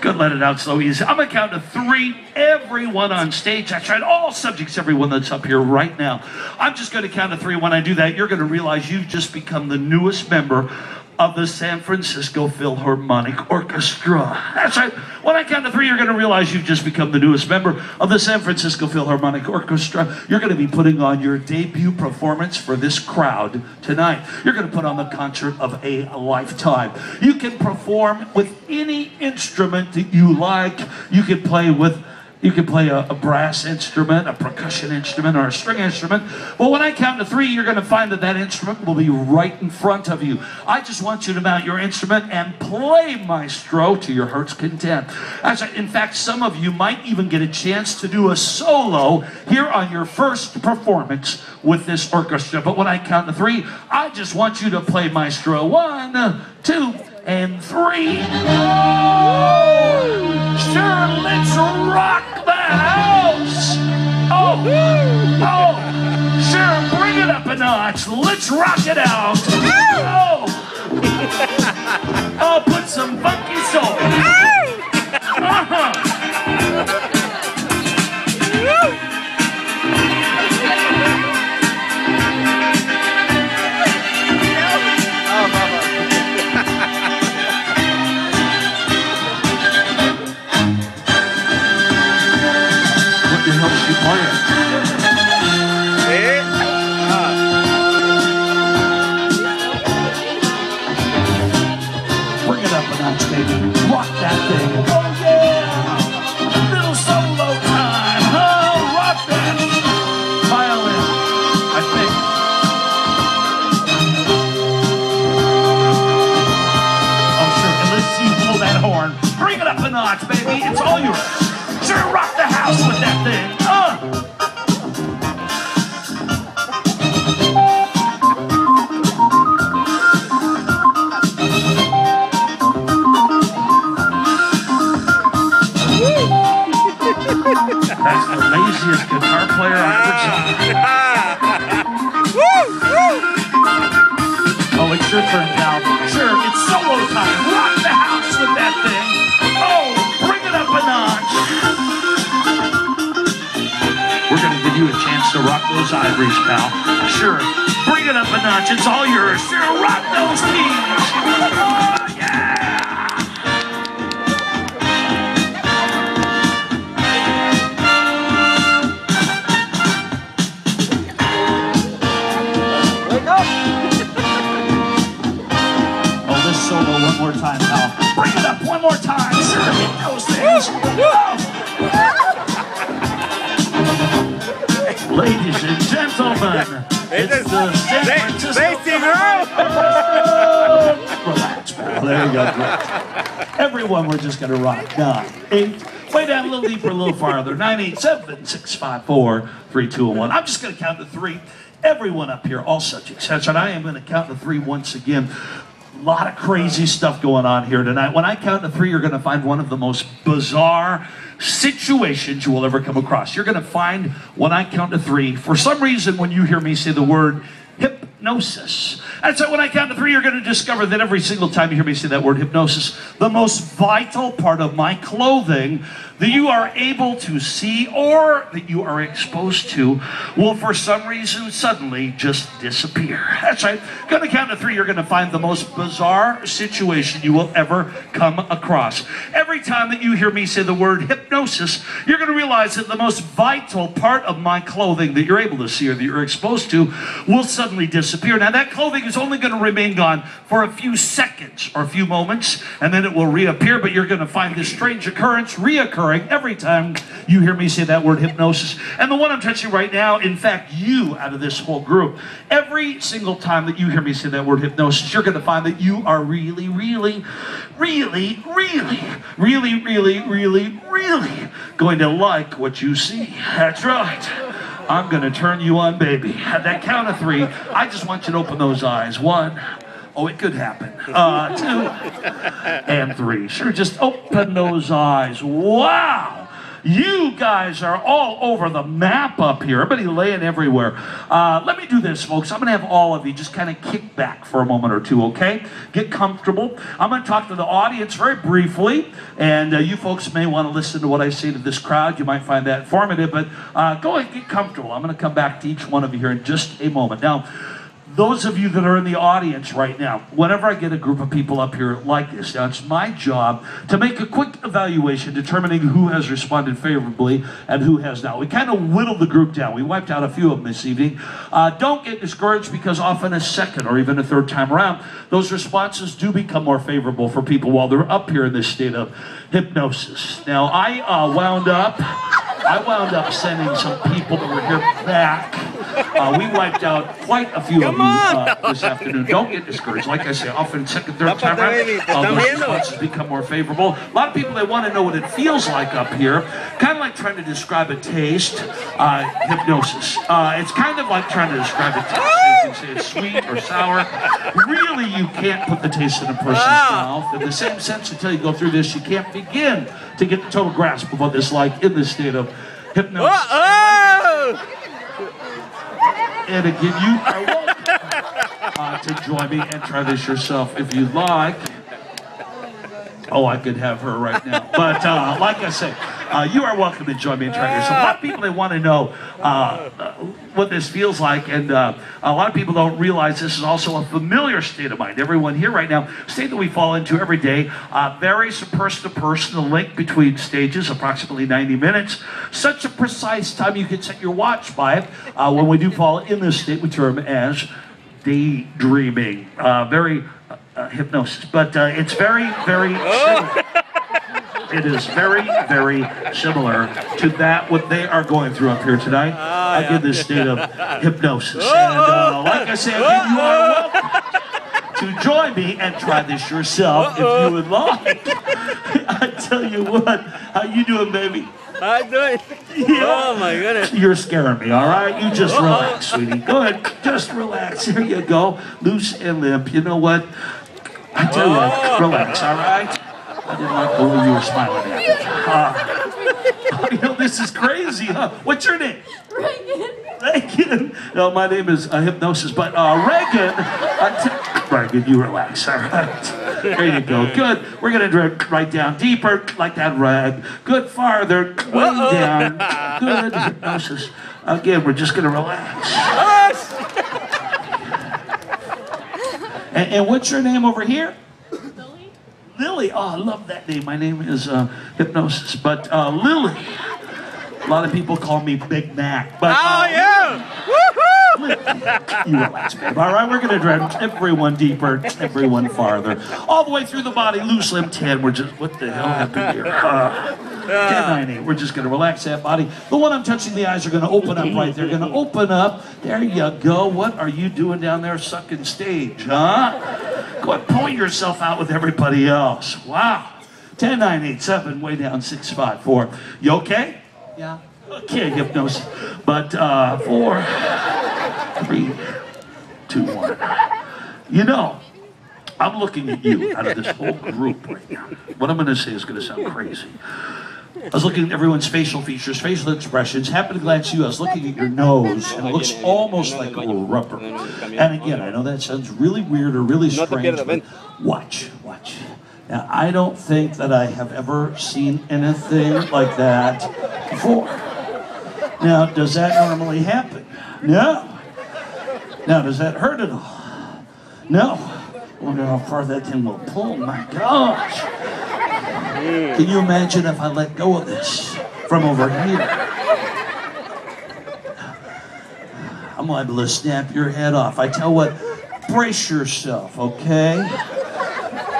Good, let it out slow, easy. I'm going to count to 3. Everyone on stage, I tried all subjects, everyone that's up here right now. I'm just going to count to 3. When I do that, you're going to realize you've just become the newest member of the San Francisco Philharmonic Orchestra. That's right. When I count to 3, you're going to realize you've just become the newest member of the San Francisco Philharmonic Orchestra. You're going to be putting on your debut performance for this crowd tonight. You're going to put on the concert of a lifetime. You can perform with any instrument that you like. You can play a brass instrument, a percussion instrument, or a string instrument. Well, when I count to 3, you're going to find that that instrument will be right in front of you. I just want you to mount your instrument and play maestro to your heart's content. In fact, some of you might even get a chance to do a solo here on your first performance with this orchestra. But when I count to 3, I just want you to play maestro. 1, 2, and 3. Oh, sure, let's rock the house. Oh, sure, bring it up a notch. Let's rock it out. Oh, put some funky soul. Bring it up a notch, baby. Rock that thing. Oh yeah! A little solo time. Oh, rock that violin, I think. Oh sure, and let's see you blow that horn. Bring it up a notch, baby. It's all yours. Sure, rock the house with that thing. That's the laziest guitar player I've ever seen. Oh, it's your turn, pal. Sure, it's solo time. Rock the house with that thing. Oh, bring it up a notch. We're going to give you a chance to rock those ivories, pal. Sure, bring it up a notch. It's all yours. Sure, rock those keys. Oh, yeah. Solo one more time, pal. Bring it up one more time. Sure, hit those things. Ladies and gentlemen, it's the San Francisco. Relax, pal. There you go. Everyone, we're just gonna rock. 9, 8. Way down a little deeper, a little farther. 9, 8, 7, 6, 5, 4, 3, 2, and 1. I'm just gonna count to 3. Everyone up here, all subjects. That's right. I am gonna count to 3 once again. A lot of crazy stuff going on here tonight. When I count to 3, you're going to find one of the most bizarre situations you will ever come across. You're going to find, when I count to 3, for some reason when you hear me say the word hypnosis. And so when I count to 3, you're going to discover that every single time you hear me say that word hypnosis, the most vital part of my clothing that you are able to see or that you are exposed to will for some reason suddenly just disappear. That's right. Going to count to 3, you're going to find the most bizarre situation you will ever come across. Every time that you hear me say the word hypnosis, you're going to realize that the most vital part of my clothing that you're able to see or that you're exposed to will suddenly disappear. Now that clothing is only going to remain gone for a few seconds or a few moments, and then it will reappear, but you're going to find this strange occurrence reoccurring every time you hear me say that word hypnosis. And the one I'm touching right now, in fact, you out of this whole group, every single time that you hear me say that word hypnosis, you're going to find that you are really going to like what you see. That's right. I'm going to turn you on, baby. At that count of 3, I just want you to open those eyes. 1. Oh, it could happen. 2 and 3. Sure, just open those eyes. Wow. You guys are all over the map up here. Everybody laying everywhere. Let me do this, folks. I'm going to have all of you just kind of kick back for a moment or two, okay? Get comfortable. I'm going to talk to the audience very briefly, and you folks may want to listen to what I say to this crowd. You might find that informative, but go ahead, get comfortable. I'm going to come back to each one of you here in just a moment. Now, those of you that are in the audience right now, whenever I get a group of people up here like this, now it's my job to make a quick evaluation determining who has responded favorably and who has not. We kind of whittled the group down. We wiped out a few of them this evening. Don't get discouraged, because often a second or even a third time around, those responses do become more favorable for people while they're up here in this state of hypnosis. Now, I wound up sending some people that were here back. We wiped out quite a few of you this afternoon. Don't get discouraged. Like I say, often second, third time around, those responses become more favorable. A lot of people, they want to know what it feels like up here. Kind of like trying to describe a taste. Hypnosis. It's kind of like trying to describe a taste. You can say it's sweet or sour. Really, you can't put the taste in a person's mouth. In the same sense, until you go through this, you can't begin to get the total grasp of what it's like in this state of hypnosis. And again, you are welcome to join me and try this yourself if you'd like. Oh, I could have her right now. But like I say, you are welcome to join me and try this. A lot of people, they want to know what this feels like, and a lot of people don't realize this is also a familiar state of mind. Everyone here right now, state that we fall into every day, varies from person to person. The length between stages, approximately 90 minutes. Such a precise time you can set your watch by it. When we do fall in this state, we term as daydreaming. Very hypnosis, but it's very, very similar. It is very, very similar to that what they are going through up here tonight. Again, this state of hypnosis. And like I said, you are welcome to join me and try this yourself if you would like. I tell you what, how you doing, baby? I'm doing. Yeah. Oh my goodness. You're scaring me, all right? You just relax, sweetie. Go ahead, just relax. Here you go, loose and limp. You know what? I tell you, relax, all right? I didn't like the way you were smiling at me. You know, this is crazy, huh? What's your name? Reagan. No, my name is Hypnosis, but Reagan, Reagan, you relax, all right? There you go. Good. We're going to drift right down deeper, like that rag. Good, farther, way down. Good. Hypnosis. Again, we're just going to relax. And what's your name over here? Lily. Lily. Oh, I love that name. My name is Hypnosis, but Lily. A lot of people call me Big Mac. But, woohoo! You relax, babe. All right, we're going to drive everyone deeper, everyone farther. All the way through the body, loose limb 10. We're just, what the hell happened here? 10, 9, 8. We're just going to relax that body. The one I'm touching, the eyes are going to open up right there. Going to open up. There you go. What are you doing down there sucking stage, huh? Go ahead, pull yourself out with everybody else. Wow. 10, 9, 8, 7, way down, 6, 5, 4. You okay? Yeah. Okay, hypnosis. But 4, 3, 2, 1. You know, I'm looking at you out of this whole group right now. What I'm going to say is going to sound crazy. I was looking at everyone's facial features, facial expressions, happened to glance at you. I was looking at your nose, and it looks almost like a little rubber. And again, I know that sounds really weird or really strange, but watch. Now, I don't think that I have ever seen anything like that before. Now, does that normally happen? No. Now, does that hurt at all? No. I wonder how far that thing will pull. My gosh. Can you imagine if I let go of this from over here? I'm liable to snap your head off. I tell what, brace yourself, okay?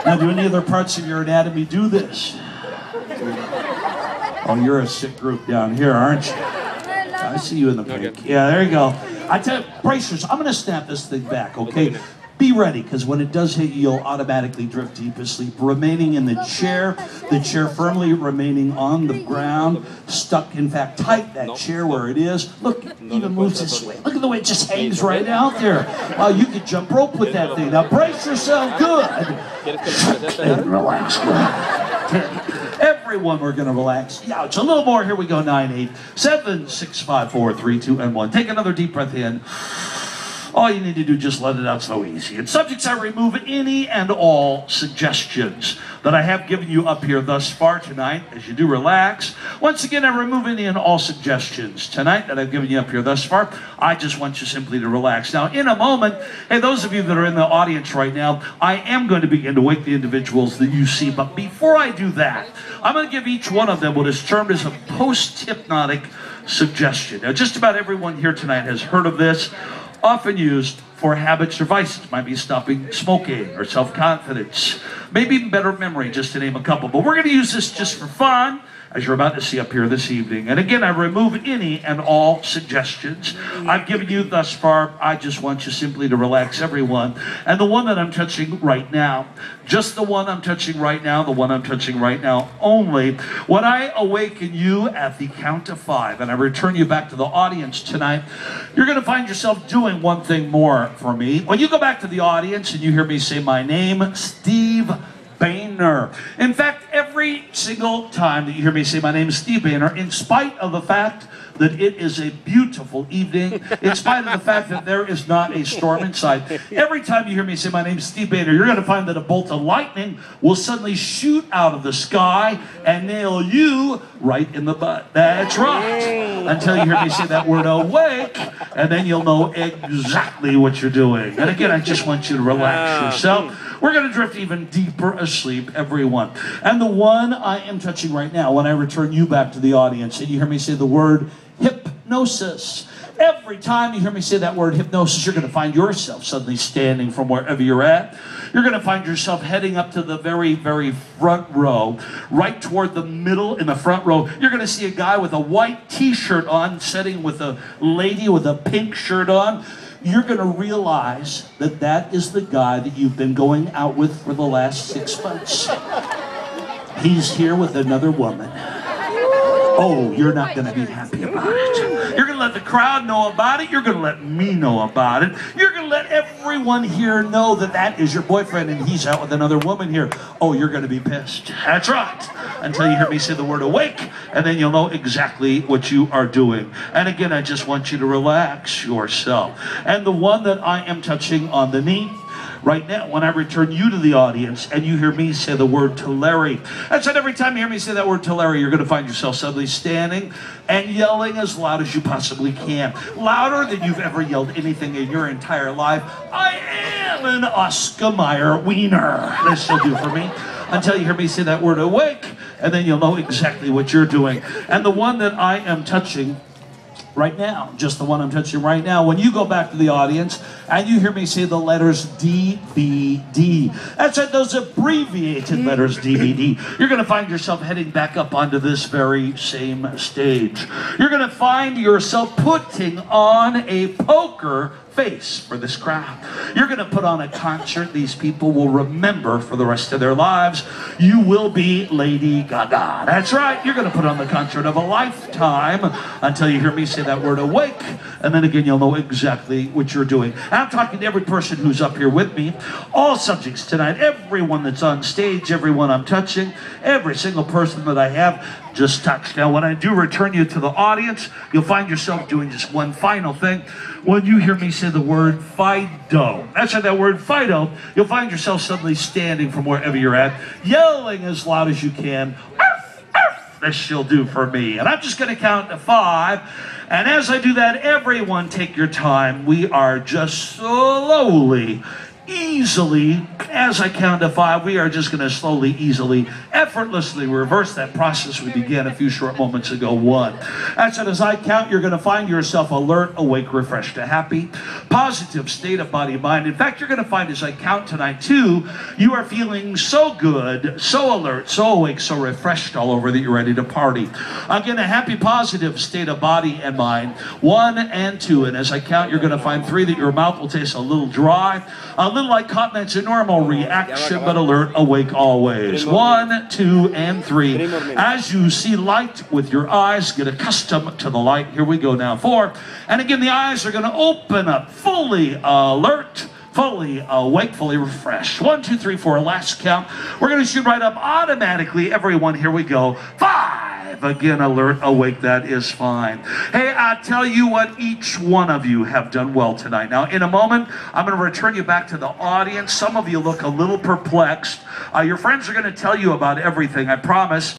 Now, do any other parts of your anatomy do this? Oh, you're a sick group down here, aren't you? I see you in the pink. Yeah, there you go. I tell you, brace yourself. I'm going to snap this thing back, okay? Be ready, because when it does hit you, you'll automatically drift deep asleep, remaining in the chair firmly remaining on the ground, stuck, in fact, tight, that chair where it is. Look, it even moves this way. Look at the way it just hangs right out there. You could jump rope with that thing. Now brace yourself good. And relax. Everyone, we're going to relax. Yeah, it's a little more. Here we go. 9, 8, 7, 6, 5, 4, 3, 2, and 1. Take another deep breath in. All you need to do, just let it out so easy. And subjects, I remove any and all suggestions that I have given you up here thus far tonight. As you do relax, once again, I remove any and all suggestions tonight that I've given you up here thus far. I just want you simply to relax. Now, in a moment, hey, those of you that are in the audience right now, I am going to begin to wake the individuals that you see. But before I do that, I'm going to give each one of them what is termed as a post-hypnotic suggestion. Now, just about everyone here tonight has heard of this. Often used for habits or vices. Might be stopping smoking or self-confidence. Maybe even better memory, just to name a couple. But we're going to use this just for fun, as you're about to see up here this evening. And again, I remove any and all suggestions I've given you thus far. I just want you simply to relax, everyone. And the one that I'm touching right now, just the one I'm touching right now, the one I'm touching right now only, when I awaken you at the count of 5 and I return you back to the audience tonight, you're going to find yourself doing one thing more for me. When you go back to the audience and you hear me say my name, Steve Boehner. In fact, every single time that you hear me say my name is Steve Boehner, in spite of the fact that it is a beautiful evening, in spite of the fact that there is not a storm in sight, every time you hear me say my name is Steve Boehner, you're going to find that a bolt of lightning will suddenly shoot out of the sky and nail you right in the butt. That's right. Until you hear me say that word awake, and then you'll know exactly what you're doing. And again, I just want you to relax yourself. We're going to drift even deeper asleep, everyone. And the one I am touching right now, when I return you back to the audience, and you hear me say the word hypnosis. Every time you hear me say that word hypnosis, you're going to find yourself suddenly standing from wherever you're at. You're going to find yourself heading up to the very, very front row, right toward the middle in the front row. You're going to see a guy with a white t-shirt on, sitting with a lady with a pink shirt on. You're going to realize that that is the guy that you've been going out with for the last 6 months. He's here with another woman. Oh, you're not going to be happy about it. You're going to let the crowd know about it. You're going to let me know about it. You're going to let everyone here know that that is your boyfriend and he's out with another woman here. Oh, you're going to be pissed. That's right. Until you hear me say the word awake, and then you'll know exactly what you are doing. And again, I just want you to relax yourself. And the one that I am touching on the knee right now, when I return you to the audience and you hear me say the word Tulare. That's right, every time you hear me say that word Tulare, you're going to find yourself suddenly standing and yelling as loud as you possibly can. Louder than you've ever yelled anything in your entire life. I am an Oscar Mayer wiener. This will do for me. Until you hear me say that word awake, and then you'll know exactly what you're doing. And the one that I am touching right now, just the one I'm touching right now, when you go back to the audience and you hear me say the letters DVD, that's right, those abbreviated letters DVD, you're going to find yourself heading back up onto this very same stage. You're going to find yourself putting on a poker face for this crowd. You're going to put on a concert these people will remember for the rest of their lives. You will be Lady Gaga. That's right. You're going to put on the concert of a lifetime until you hear me say that word awake, and then again you'll know exactly what you're doing. I'm talking to every person who's up here with me, all subjects tonight, everyone that's on stage, everyone I'm touching, every single person that I have just touched. Now, when I do return you to the audience, you'll find yourself doing just one final thing. When you hear me say the word Fido, that's right, that word Fido, you'll find yourself suddenly standing from wherever you're at, yelling as loud as you can, "Arf, arf," this she'll do for me. And I'm just going to count to 5. And as I do that, everyone take your time. We are just slowly, easily, as I count to 5, we are just going to slowly, easily, effortlessly reverse that process we began a few short moments ago. 1. That's it. As I count, you're going to find yourself alert, awake, refreshed, a happy, positive state of body and mind. In fact, you're going to find as I count tonight, 2, you are feeling so good, so alert, so awake, so refreshed all over that you're ready to party. Again, a happy, positive state of body and mind. 1 and 2. And as I count, you're going to find 3 that your mouth will taste a little dry, a little like continence, a normal reaction, but alert, awake always. 1, 2, and 3. As you see light with your eyes, get accustomed to the light. Here we go now. 4. And again, the eyes are going to open up, fully alert, fully awake, fully refreshed. 1, 2, 3, 4, last count. We're going to shoot right up automatically. Everyone, here we go. 5. Again, alert, awake, that is fine. Hey, I tell you what, each one of you have done well tonight. Now, in a moment, I'm going to return you back to the audience. Some of you look a little perplexed. Your friends are going to tell you about everything, I promise.